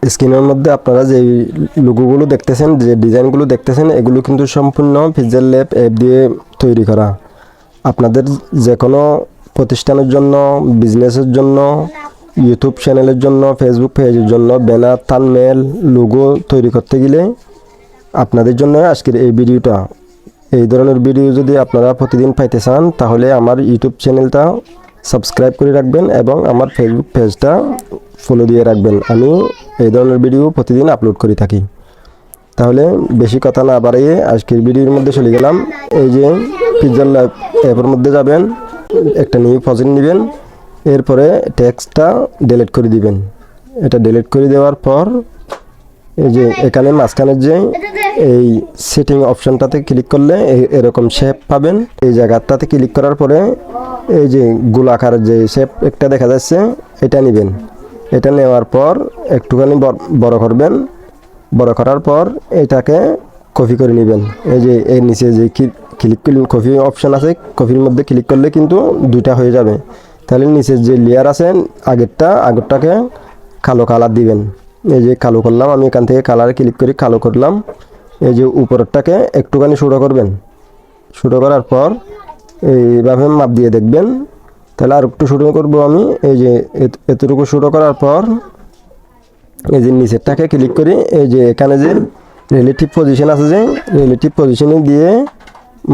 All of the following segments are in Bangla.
স্ক্রিনের মধ্যে আপনারা যে লোগোগুলো দেখতেছেন, যে ডিজাইনগুলো দেখতেছেন, এগুলো কিন্তু সম্পূর্ণ পিক্সেল ল্যাব অ্যাপ দিয়ে তৈরি করা। আপনাদের যে কোনো প্রতিষ্ঠানের জন্য, বিজনেসের জন্য, ইউটিউব চ্যানেলের জন্য, ফেসবুক পেজের জন্য ব্যানার, থাম্বনেল, লোগো তৈরি করতে গেলে আপনাদের জন্য আজকের এই ভিডিওটা। এই ধরনের ভিডিও যদি আপনারা প্রতিদিন পাইতে চান তাহলে আমার ইউটিউব চ্যানেলটা সাবস্ক্রাইব করে রাখবেন এবং আমার ফেসবুক পেজটা ফলো দিয়ে রাখবেন। আমি এই ধরনের ভিডিও প্রতিদিন আপলোড করে থাকি। তাহলে বেশি কথা না বাড়িয়ে আজকের ভিডিওর মধ্যে চলে গেলাম। এই যে পিক্সেল ল্যাব অ্যাপের মধ্যে যাবেন, একটা নিউ প্রজেক্ট নেবেন, এরপরে টেক্সটটা ডিলিট করে দিবেন। এটা ডিলিট করে দেওয়ার পর এই যে এখানে মাঝখানের যে এই সেটিং অপশনটাতে ক্লিক করলে এরকম শেপ পাবেন। এই জায়গাটাতে ক্লিক করার পরে এই যে গোলাকার যে শেপ একটা দেখা যাচ্ছে, এটা নেবেন। এটা নেওয়ার পর একটুখানি বড় করবেন। বড় করার পর এটাকে কপি করে নেবেন। এই যে এর নিচে যে ক্লিক কপি অপশন আছে, কপির মধ্যে ক্লিক করলে কিন্তু দুইটা হয়ে যাবে। তাহলে নিচের যে লেয়ার আছে আগেরটাকে কালো কালার দিবেন। এই যে কালো করলাম, আমি এখান থেকে কালারে ক্লিক করে কালো করলাম। এই যে উপরেরটাকে একটুখানি ছোটো করবেন। ছোটো করার পর এইভাবে মাপ দিয়ে দেখবেন। তাহলে আর একটু ছোটো করবো আমি। এই যে এতটুকু ছোটো করার পর এই যে নিচেরটাকে ক্লিক করি। এই যে এখানে যে রিলেটিভ পজিশন আছে, যে রিলেটিভ পজিশনে দিয়ে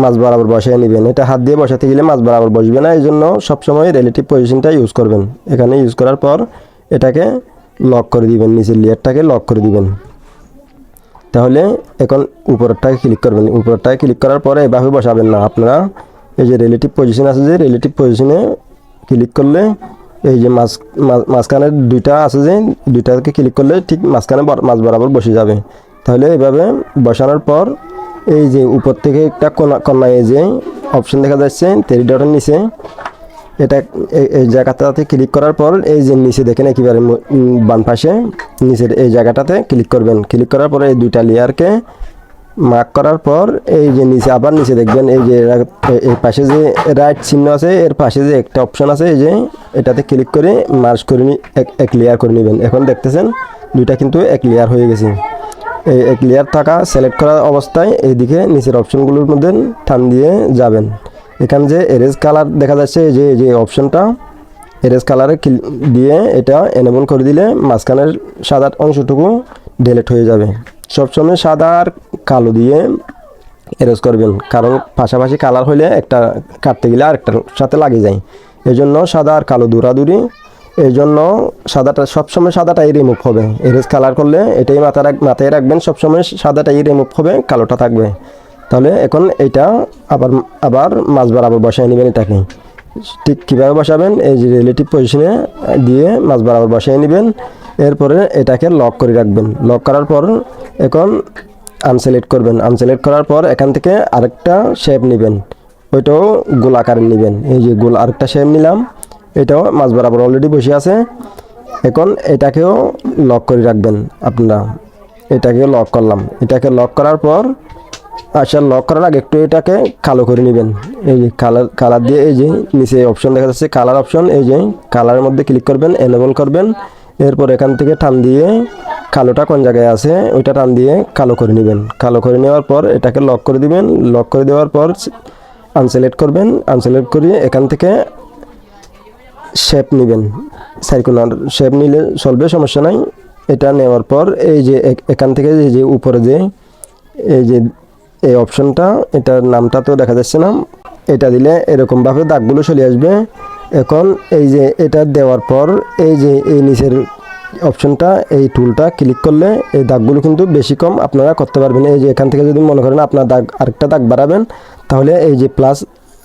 মাছ বরাবর বসায় নেবেন। এটা হাত দিয়ে বসাতে গেলে মাছ বরাবর বসবে না, এই জন্য সবসময় রিলেটিভ পজিশনটা ইউজ করবেন। এখানে ইউজ করার পর এটাকে লক করে দিবেন, নিচের লেয়ারটাকে লক করে দিবেন। তাহলে এখন উপরেরটাকে ক্লিক করবেন। উপরেরটাকে ক্লিক করার পরে এভাবে বসাবেন না আপনারা। এই যে রিলেটিভ পজিশন আছে, যে রিলেটিভ পজিশনে ক্লিক করলে এই যে মাঝখানের দুইটা আছে, যে দুইটাকে ক্লিক করলে ঠিক মাঝখানে মাছ বরাবর বসে যাবে। তাহলে এভাবে বসানোর পর এই যে উপর থেকে একটা কর্নার এই যে অপশন দেখা যাচ্ছে 3 ডটের নিচে, এটা এই জায়গাটাতে ক্লিক করার পর এই যে নিচে দেখেন একেবারে বাম পাশে নিচের এই জায়গাটাতে ক্লিক করবেন। ক্লিক করার পরে এই দুইটা লেয়ারকে মার্ক করার পর এই যে নিচে আবার নিচে দেখবেন এই যে এই পাশে যে রাইট চিহ্ন আছে, এর পাশে যে একটা অপশন আছে, এই যে এটাতে ক্লিক করে মার্জ করে এক লেয়ার করে নেবেন। এখন দেখতেছেন দুইটা কিন্তু এক লেয়ার হয়ে গেছে। এই এক লেয়ার থাকা সিলেক্ট করা অবস্থায় এইদিকে নিচের অপশনগুলোর মধ্যে টান দিয়ে যাবেন। এখানে যে এরেজ কালার দেখা যাচ্ছে, এই যে অপশনটা এরেজ কালারে দিয়ে এটা এনেবল করে দিলে মাঝখানের সাদা অংশটুকু ডিলিট হয়ে যাবে। সবসময় সাদা আর কালো দিয়ে এরেজ করবেন, কারণ পাশাপাশি কালার হলে একটা কাটতে গেলে আরেকটার সাথে লাগে যায়। এই জন্য সাদা আর কালো দৌড়াদৌড়ি, এই জন্য সাদাটা সবসময় সাদাটাই রিমুভ হবে। এরেজ কালার করলে এটাই মাথায় রাখবেন, সবসময় সাদাটাই রিমুভ হবে, কালোটা থাকবে। তাহলে এখন এইটা আবার মাছ বরাবর বসায় নেবেন। এটাকে ঠিক কীভাবে বসাবেন, এই যে রিলেটিভ পজিশনে দিয়ে মাছ বরাবর বসায় নেবেন। এরপরে এটাকে লক করে রাখবেন। লক করার পর এখন আনসিলেক্ট করবেন। আনসিলেক্ট করার পর এখান থেকে আরেকটা শেপ নেবেন, ওইটাও গোল আকারে নেবেন। এই যে গোল আরেকটা শেপ নিলাম, এটাও মাছ বরাবর অলরেডি বসে আছে। এখন এটাকেও লক করে রাখবেন আপনারা। এটাকে লক করলাম। এটাকে লক করার পর লক করার আগে একটু এটাকে কালো করে নেবেন। এই যে কালার দিয়ে এই যে নিচে অপশন দেখা যাচ্ছে কালার অপশন, এই যে কালারের মধ্যে ক্লিক করবেন, এনেবল করবেন। এরপর এখান থেকে টান দিয়ে কালোটা কোন জায়গায় আছে ওইটা টান দিয়ে কালো করে নেবেন। কালো করে নেওয়ার পর এটাকে লক করে দিবেন। লক করে দেওয়ার পর আনসিলেক্ট করবেন। আনসিলেক্ট করিয়ে এখান থেকে শেপ নেবেন, সার্কুলার শেপ নিলে চলবে, সমস্যা নাই। এটা নেওয়ার পর এই যে এখান থেকে এই যে উপরে যে এই যে এই অপশনটা, এটার নামটা তো দেখা যাচ্ছে না, এটা দিলে এরকমভাবে দাগগুলো চলে আসবে। এখন এই যে এটা দেওয়ার পর এই যে এই নিচের অপশনটা, এই টুলটা ক্লিক করলে এই দাগগুলো কিন্তু বেশি কম আপনারা করতে পারবেন। এই যে এখান থেকে যদি মনে করেন আপনার আরেকটা দাগ বাড়াবেন, তাহলে এই যে প্লাস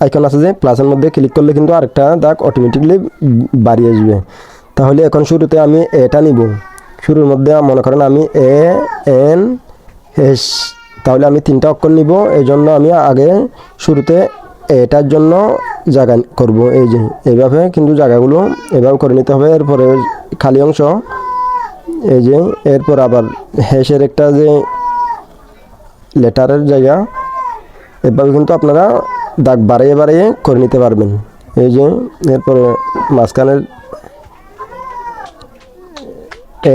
আইকন আছে, যে প্লাসের মধ্যে ক্লিক করলে কিন্তু আরেকটা দাগ অটোমেটিকলি বাড়িয়ে আসবে। তাহলে এখন শুরুতে আমি এটা নিব। শুরুর মধ্যে মনে করেন আমি ANS, তাহলে আমি 3টা অক্ষর নিব। এই জন্য আমি আগে শুরুতে এটার জন্য জায়গা করব। এই যে এইভাবে কিন্তু জায়গাগুলো এভাবে করে নিতে হবে। এরপরে খালি অংশ, এই যে এরপর আবার হ্যাশের একটা যে লেটারের জায়গা, এভাবে কিন্তু আপনারা দাগ বাড়িয়ে বাড়িয়ে করে নিতে পারবেন। এই যে এরপরে মাঝখানের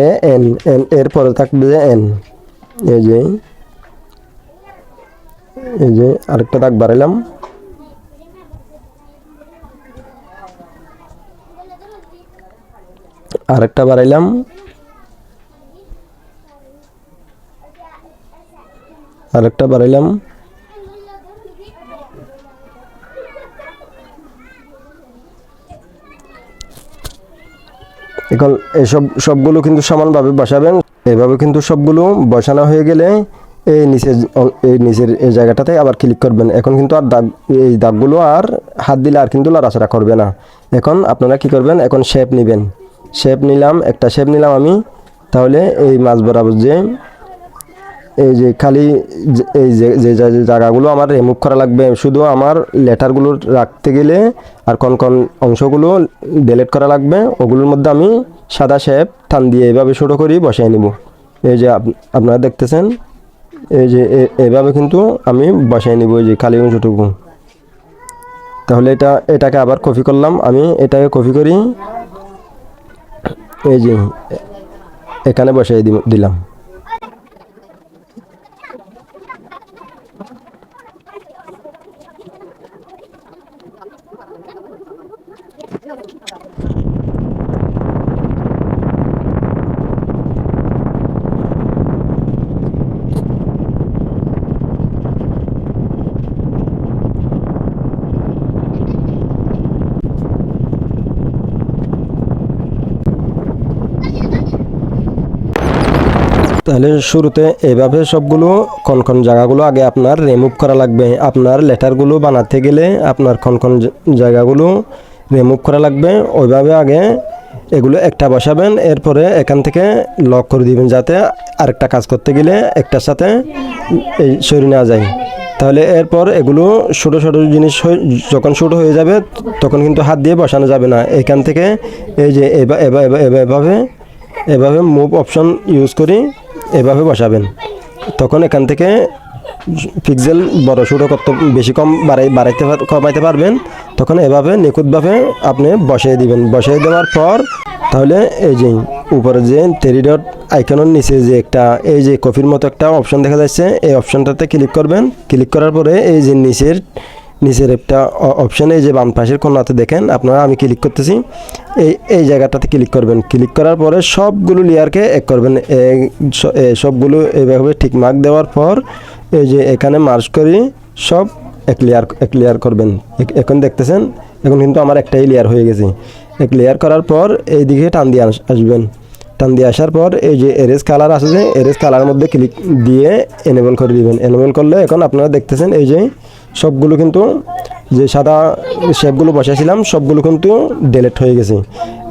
এ এন এন এর পরে থাকবে যে এন। এই যে আরেকটা দাগ বাড়াইলাম, আরেকটা বাড়াইলাম, আরেকটা বাড়াইলাম, এখন এসব সবগুলো কিন্তু সমানভাবে বসাবেন। এইভাবে কিন্তু সবগুলো বসানো হয়ে গেলে এই নিচের এই জায়গাটাতে আবার ক্লিক করবেন। এখন কিন্তু আর এই দাগগুলো আর হাত দিলে আর কিন্তু লড়াচড়া করবে না। এখন আপনারা কি করবেন, এখন শেপ নেবেন। শেপ নিলাম, একটা শেপ নিলাম আমি। তাহলে এই মাঝ বরাবর এই যে খালি এই যে জায়গাগুলো আমার রিমুভ করা লাগবে, শুধু আমার লেটারগুলো রাখতে গেলে আর কোন অংশগুলো ডিলিট করা লাগবে, ওগুলোর মধ্যে আমি সাদা শেপ টান দিয়ে এইভাবে ছোটো করে বসাই নিব। এই যে আপনারা দেখতেছেন, এই যে এইভাবে কিন্তু আমি বসাই নিব এই যে খালি অংশটুকু। তাহলে এটাকে আবার কপি করলাম, আমি এটাকে কপি করি, এই যে এখানে বসাই দিলাম। তাহলে শুরুতে এইভাবে সবগুলো কোন জায়গাগুলো আগে আপনার রিমুভ করা লাগবে। আপনার লেটারগুলো বানাতে গেলে আপনার কোন জায়গাগুলো রিমুভ করা লাগবে, ওইভাবে আগে এগুলো একটা বসাবেন। এরপরে এখান থেকে লক করে দিবেন, যাতে আরেকটা কাজ করতে গেলে একটার সাথে এই সরিয়ে নেওয়া যায়। তাহলে এরপর এগুলো ছোটো ছোটো জিনিস যখন ছোটো হয়ে যাবে তখন কিন্তু হাত দিয়ে বসানো যাবে না। এখান থেকে এই যে এভাবে মুভ অপশন ইউজ করি এভাবে বসাবেন। তখন এখান থেকে পিক্সেল বড় ছোটো করতে বেশি কম কমাইতে পারবেন। তখন এভাবে নিখুঁতভাবে আপনি বসিয়ে দিবেন। বসিয়ে দেওয়ার পর তাহলে এই যে উপরে যে 3 ডট আইকনের নিচে যে একটা এই যে কপির মতো একটা অপশন দেখা যাচ্ছে, এই অপশনটাতে ক্লিক করবেন। ক্লিক করার পরে এই যে নিচের একটা অপশানে এই যে বাম পাশের কোণাতে দেখেন আপনারা, আমি ক্লিক করতেছি, এই জায়গাটাতে ক্লিক করবেন। ক্লিক করার পরে সবগুলো লেয়ারকে এক করবেন। সবগুলো এইভাবে ঠিক মার্ক দেওয়ার পর এই যে এখানে মার্জ করি সব এক লেয়ার করবেন। এখন দেখতেছেন এখন কিন্তু আমার একটাই লেয়ার হয়ে গেছে। এক লেয়ার করার পর এই দিকে টান দিয়ে আসবেন। টান দিয়ে আসার পর এই যে এরেজ কালার আছে, যে এরেজ কালার মধ্যে ক্লিক দিয়ে এনেবল করে দিবেন। এনেবল করলে এখন আপনারা দেখতেছেন এই যে সবগুলো কিন্তু যে সাদা শেপগুলো বসাইছিলাম সবগুলো কিন্তু ডিলিট হয়ে গেছে।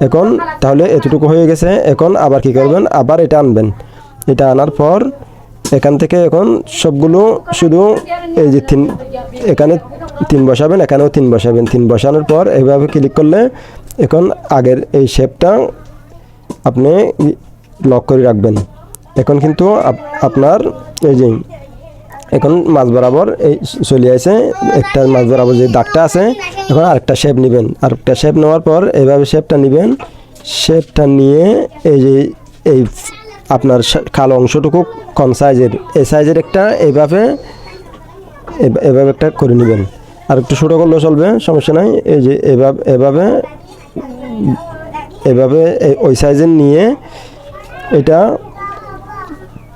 এখন তাহলে এতটুকু হয়ে গেছে। এখন আবার কি করবেন, আবার এটা আনবেন। এটা আনার পর এখান থেকে এখন সবগুলো শুধু এই যে এখানে 3 বসাবেন, এখানেও 3 বসাবেন। 3 বসানোর পর এইভাবে ক্লিক করলে এখন আগের এই শেপটা আপনি লক করে রাখবেন। এখন কিন্তু আপনার এই যে এখন মাঝ বরাবর এই চলে আসে একটা মাঝ বরাবর যে দাগটা আছে, এখন আরেকটা শেপ নেবেন। আরেকটা শেপ নেওয়ার পর এইভাবে শেপটা নেবেন। শেপটা নিয়ে এই যে এই আপনার কালো অংশটুকু কম সাইজের, এই সাইজের একটা এইভাবে একটা করে নেবেন। আর একটু ছোটো করলেও চলবে, সমস্যা নাই। এই যে এভাবে ওই সাইজের নিয়ে এটা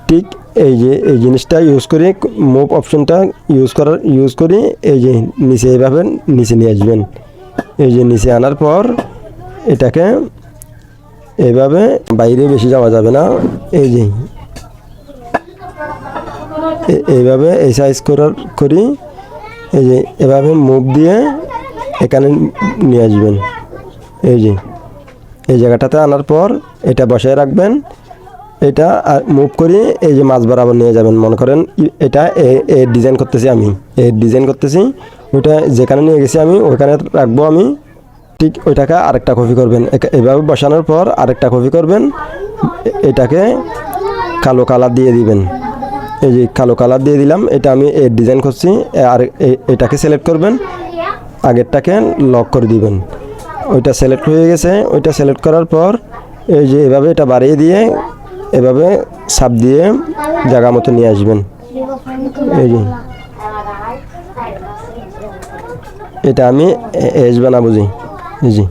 ঠিক এই যে এই জিনিসটা ইউজ করি, মুভ অপশনটা ইউজ করি এই যে নিচে এইভাবে নিচে নিয়ে আসবেন। এই যে নিচে আনার পর এটাকে এইভাবে বাইরে বেশি যাওয়া যাবে না, এই যে এইভাবে এই সাইজ করি এই যে এভাবে মুভ দিয়ে এখানে নিয়ে আসবেন। এই যে এই জায়গাটাতে আনার পর এটা বসায় রাখবেন। এটা মুভ করি এই যে মাঝ বরাবর নিয়ে যাবেন। মনে করেন এটা ডিজাইন করতেছি, আমি ডিজাইন করতেছি, ওইটা যেখানে নিয়ে গেছি আমি ওইখানে রাখবো আমি। ঠিক ওইটাকে আরেকটা কপি করবেন। এইভাবে বসানোর পর আরেকটা কপি করবেন, এটাকে কালো কালার দিয়ে দিবেন। এই যে কালো কালার দিয়ে দিলাম, এটা আমি ডিজাইন করছি। আর এটাকে সিলেক্ট করবেন, আগেরটাকে লক করে দিবেন। ওইটা সিলেক্ট হয়ে গেছে। ওইটা সিলেক্ট করার পর এই যে এভাবে এটা বাড়িয়ে দিয়ে এভাবে চাপ দিয়ে জায়গা মতো নিয়ে আসবেন। এই যে এটা আমি এজ বানাবো জি। এই যে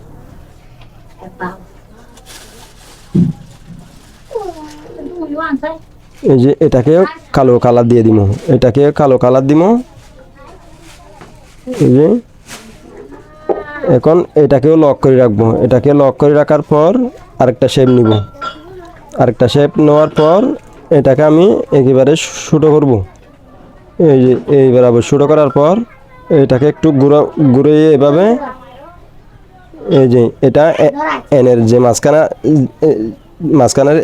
এই যে এটাকে কালো কালার দিয়ে দিব, এটাকে কালো কালার দিব। এই যে এখন এটাকেও লক করে রাখবো, এটাকে লক করে রাখার পর আরেকটা শেপ নিব, আরেকটা শেপ নেওয়ার পর এটাকে আমি একেবারে ছোটো করব। এই যে এইবার আবার ছোটো করার পর এটাকে একটু ঘুরিয়ে এভাবে এই যে এটা এনের যে মাঝখানের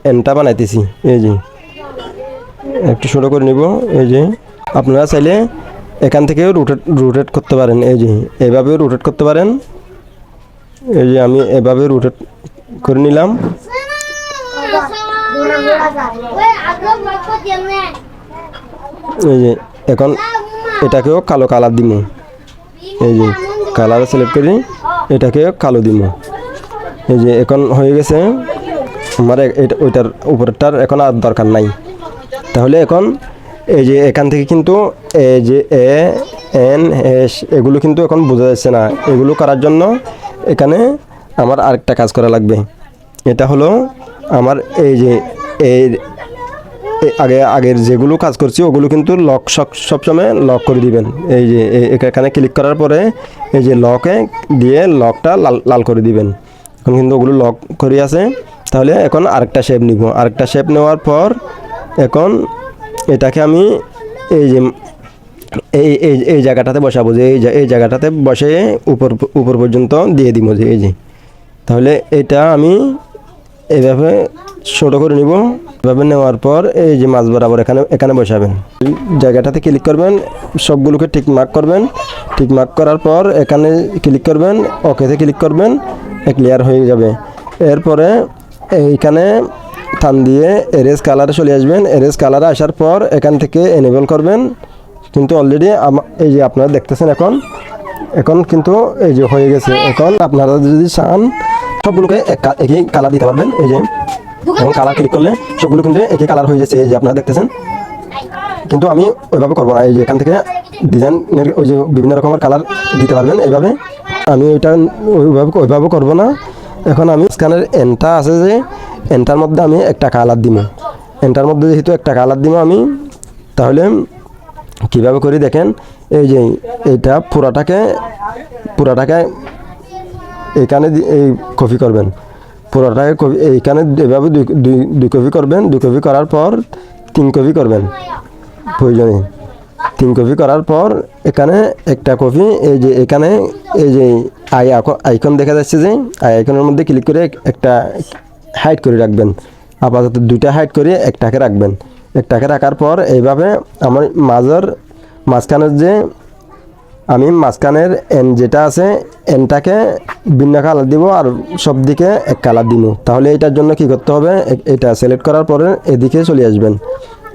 এনটা বানাইতেছি। এই যে একটু ছোটো করে নিব। এই যে আপনারা চাইলে এখান থেকেও রোটেট করতে পারেন। এই যে এভাবেও রোটেট করতে পারেন। এই যে আমি এভাবে রোটেট করে নিলাম। এই যে এখন এটাকেও কালো কালার দিব। এই যে কালার সিলেক্ট করি, এটাকে কালো দিব। এই যে এখন হয়ে গেছে আমার ওইটার উপরেরটার এখন আর দরকার নাই। তাহলে এখন এই যে এখান থেকে কিন্তু এই যে এ এন এস এগুলো কিন্তু এখন বোঝা যাচ্ছে না। এগুলো করার জন্য এখানে আমার আরেকটা কাজ করা লাগবে। এটা হলো আমার এই যে আগের যেগুলো কাজ করছি ওগুলো কিন্তু লক সবসময় লক করে দিবেন। এই যে এখানে ক্লিক করার পরে এই যে লকে দিয়ে লকটা লাল করে দিবেন। এখন কিন্তু ওগুলো লক করে আছে। তাহলে এখন আরেকটা শেপ নিব, আরেকটা শেপ নেওয়ার পর এখন এটাকে আমি এই যে এই জায়গাটাতে বসাবো, যে এই জায়গাটাতে বসে উপর পর্যন্ত দিয়ে দিব। যে এই যে তাহলে এটা আমি এইভাবে ছোটো করে নিব। এভাবে নেওয়ার পর এই যে মাছ বরাবর এখানে বসাবেন। জায়গাটাতে ক্লিক করবেন, সবগুলোকে টিক মার্ক করবেন। টিক মার্ক করার পর এখানে ক্লিক করবেন, ওকেতে ক্লিক করবেন, ক্লিয়ার হয়ে যাবে। এরপরে এইখানে টান দিয়ে এরেজ কালারে চলে আসবেন। এরেজ কালারে আসার পর এখান থেকে এনেবল করবেন। কিন্তু অলরেডি এই যে আপনারা দেখতেছেন এখন কিন্তু এই যে হয়ে গেছে। এখন আপনারা যদি চান সবগুলোকে একই কালার দিতে পারবেন। এই যে এবং কালার ক্লিক করলে সবগুলো কিন্তু একই কালার হয়ে যাচ্ছে। এই যে আপনারা দেখতেছেন, কিন্তু আমি ওইভাবে করবো না। এই যে এখান থেকে ডিজাইনের ওই যে বিভিন্ন রকমের কালার দিতে পারবেন এইভাবে। আমি ওইটা ওইভাবে করবো না। এখন আমি স্ক্যানের এনটা আছে, যে এনটার মধ্যে আমি একটা কালার দিব। এনটার মধ্যে যেহেতু একটা কালার দিব আমি, তাহলে কীভাবে করি দেখেন। এই যে এইটা পুরাটাকে এইখানে এই কপি করবেন, পুরোটাকে এইখানে এভাবে দুই কপি করবেন। 2 কপি করার পর 3 কপি করবেন প্রয়োজনে। 3 কপি করার পর এখানে একটা কপি এই যে এখানে এই যে আইকন দেখা যাচ্ছে, যে আইকনের মধ্যে ক্লিক করে একটা হাইড করে রাখবেন। আপাতত 2টা হাইড করে একটাকে রাখবেন। একটাকে রাখার পর এইভাবে আমার মাঝখানের যে আমি মাঝখানের এন যেটা আছে এনটাকে ভিন্ন কালার দিব আর সব দিকে এক কালার দিব। তাহলে এটার জন্য কি করতে হবে, এটা সিলেক্ট করার পরে এদিকে চলে আসবেন।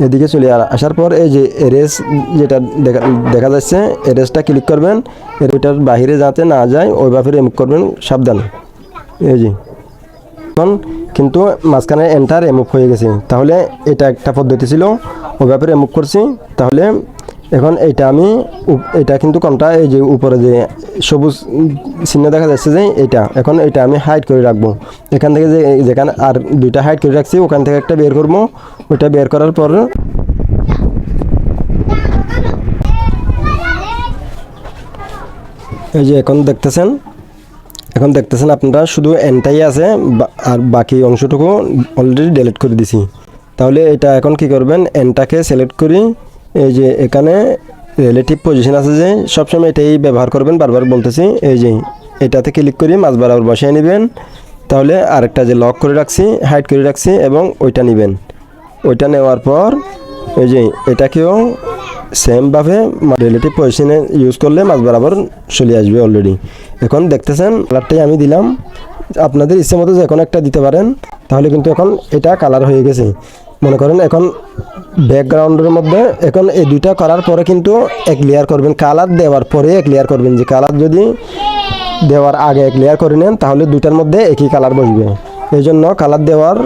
এদিকে চলে আসার পর এই যে এরেজ যেটা দেখা যাচ্ছে, এরেজটা ক্লিক করবেন। এটার বাহিরে যাতে না যায় ওইভাবে রিমুভ করবেন সাবধানে। এই যে এখন কিন্তু মাঝখানে এন্টার রিমুভ হয়ে গেছে। তাহলে এটা একটা পদ্ধতি ছিল, ওইভাবে রিমুভ করছি। তাহলে এখন এটা কিন্তু কোনটা, এই যে উপরে যে সবুজ চিহ্ন দেখা যাচ্ছে, যে এখন এটা আমি হাইড করে রাখবো। এখান থেকে যেখানে আর 2টা হাইড করে রাখছি ওখান থেকে একটা বের করবো। ওইটা বের করার পর এই যে এখন দেখতেছেন আপনারা শুধু এনটাই আছে আর বাকি অংশটুকু অলরেডি ডিলিট করে দিছি। তাহলে এটা এখন কি করবেন, এনটাকে সিলেক্ট করি। এই যে এখানে রিলেটিভ পজিশন আছে, যে সবসময় এটাই ব্যবহার করবেন, বারবার বলতেছি। এই যে এটাতে ক্লিক করি মাছ বরাবর বসিয়ে নেবেন। তাহলে আরেকটা যে লক করে রাখছি, হাইড করে রাখছি, এবং ওইটা নেবেন। ওইটা নেওয়ার পর এই যে এটাকেও সেমভাবে রিলেটিভ পজিশনে ইউজ করলে মাছ বরাবর চলে আসবে অলরেডি। এখন দেখতেছেন কালারটাই আমি দিলাম, আপনাদের ইচ্ছে মতো যে কোনো একটা দিতে পারেন। তাহলে কিন্তু এখন এটা কালার হয়ে গেছে। মনে করেন এখন ব্যাকগ্রাউন্ডের মধ্যে এখন এই 2টা করার পরে কিন্তু এক লেয়ার করবেন, কালার দেওয়ার পরে এক লেয়ার করবেন। যে কালার যদি দেওয়ার আগে এক লেয়ার করে নেন তাহলে 2টার মধ্যে একই কালার বসবে। এই জন্য কালার দেওয়ার